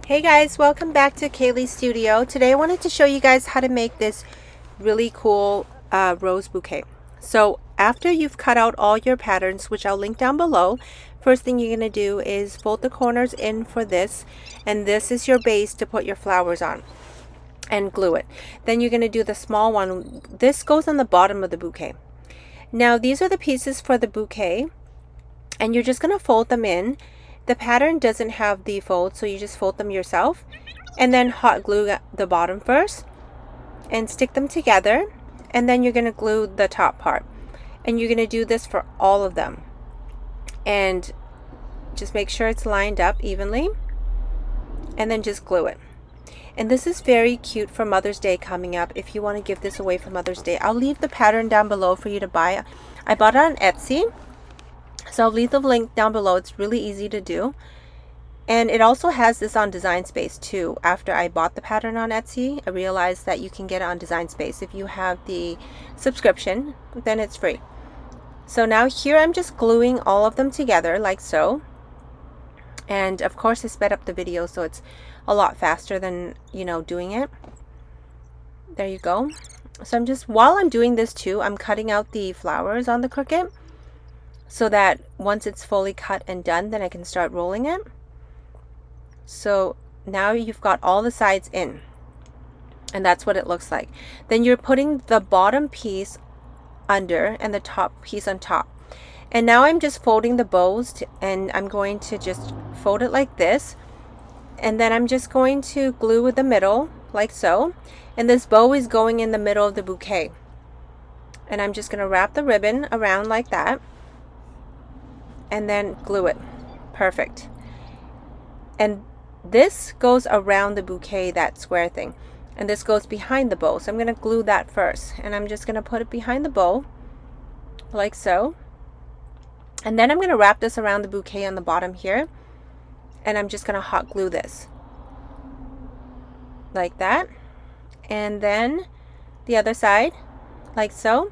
Hey guys, welcome back to Kaylee's studio. Today I wanted to show you guys how to make this really cool rose bouquet. So after you've cut out all your patterns, which I'll link down below, first thing you're going to do is fold the corners in for this, and this is your base to put your flowers on and glue it. Then you're going to do the small one. This goes on the bottom of the bouquet. Now these are the pieces for the bouquet, and you're just going to fold them in. The pattern doesn't have the fold, so you just fold them yourself and then hot glue the bottom first and stick them together, and then you're going to glue the top part, and you're going to do this for all of them, and just make sure it's lined up evenly and then just glue it. And this is very cute for Mother's Day coming up. If you want to give this away for Mother's Day, I'll leave the pattern down below for you to buy. I bought it on Etsy, so I'll leave the link down below. It's really easy to do. And it also has this on Design Space too. After I bought the pattern on Etsy, I realized that you can get it on Design Space. If you have the subscription, then it's free. So now here I'm just gluing all of them together like so. And of course I sped up the video so it's a lot faster than, doing it. There you go. So while I'm doing this too, I'm cutting out the flowers on the Cricut, so that once it's fully cut and done, then I can start rolling it. So now you've got all the sides in, and that's what it looks like. Then you're putting the bottom piece under and the top piece on top. And now I'm just folding the bows, and I'm going to just fold it like this, and then I'm just going to glue with the middle like so, and this bow is going in the middle of the bouquet, and I'm just going to wrap the ribbon around like that and then glue it. Perfect. And this goes around the bouquet, that square thing, and this goes behind the bow. So I'm going to glue that first, and I'm just going to put it behind the bow like so, and then I'm going to wrap this around the bouquet on the bottom here, and I'm just going to hot glue this like that, and then the other side like so.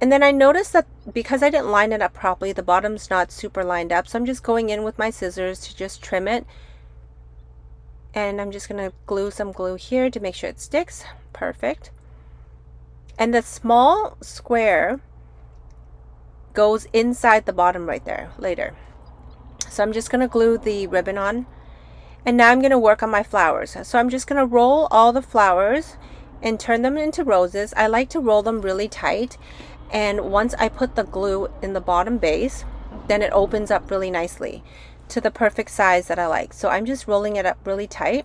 And then I noticed that because I didn't line it up properly, the bottom's not super lined up. So I'm just going in with my scissors to just trim it. And I'm just going to glue some glue here to make sure it sticks. Perfect. And the small square goes inside the bottom right there later. So I'm just going to glue the ribbon on. And now I'm going to work on my flowers. So I'm just going to roll all the flowers and turn them into roses. I like to roll them really tight. And once I put the glue in the bottom base, then it opens up really nicely to the perfect size that I like. So I'm just rolling it up really tight,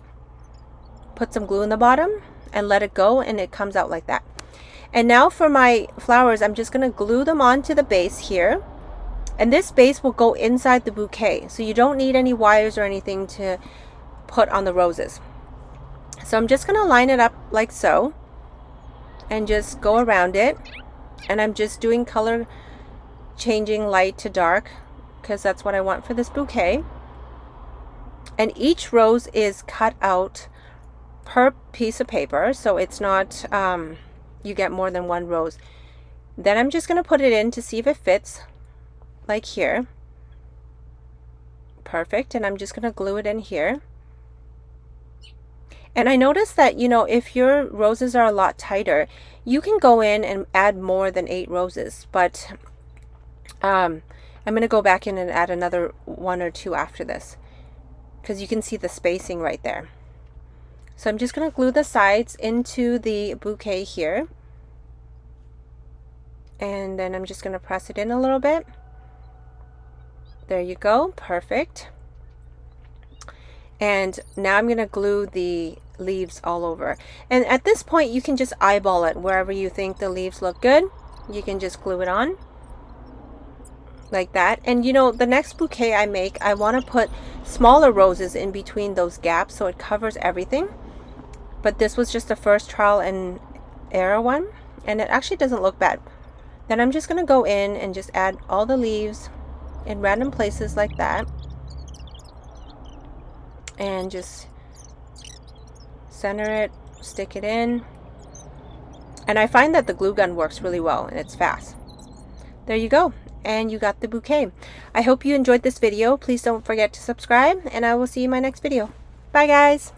put some glue in the bottom and let it go, and it comes out like that. And now for my flowers, I'm just going to glue them onto the base here. And this base will go inside the bouquet. So you don't need any wires or anything to put on the roses. So I'm just going to line it up like so and just go around it. And I'm just doing color changing light to dark because that's what I want for this bouquet. And each rose is cut out per piece of paper, so it's not you get more than one rose. Then I'm just going to put it in to see if it fits, like here. Perfect. And I'm just going to glue it in here. And I noticed that, if your roses are a lot tighter, you can go in and add more than 8 roses. But I'm going to go back in and add another 1 or 2 after this, because you can see the spacing right there. So I'm just going to glue the sides into the bouquet here. And then I'm just going to press it in a little bit. There you go. Perfect. And now I'm going to glue the leaves all over. And at this point, you can just eyeball it wherever you think the leaves look good. You can just glue it on like that. And the next bouquet I make, I want to put smaller roses in between those gaps so it covers everything. But this was just the first trial and error one, and it actually doesn't look bad. Then I'm just going to go in and just add all the leaves in random places like that. And just center it, stick it in. And I find that the glue gun works really well and it's fast. There you go. and you got the bouquet. I hope you enjoyed this video. Please don't forget to subscribe, and I will see you in my next video. Bye guys!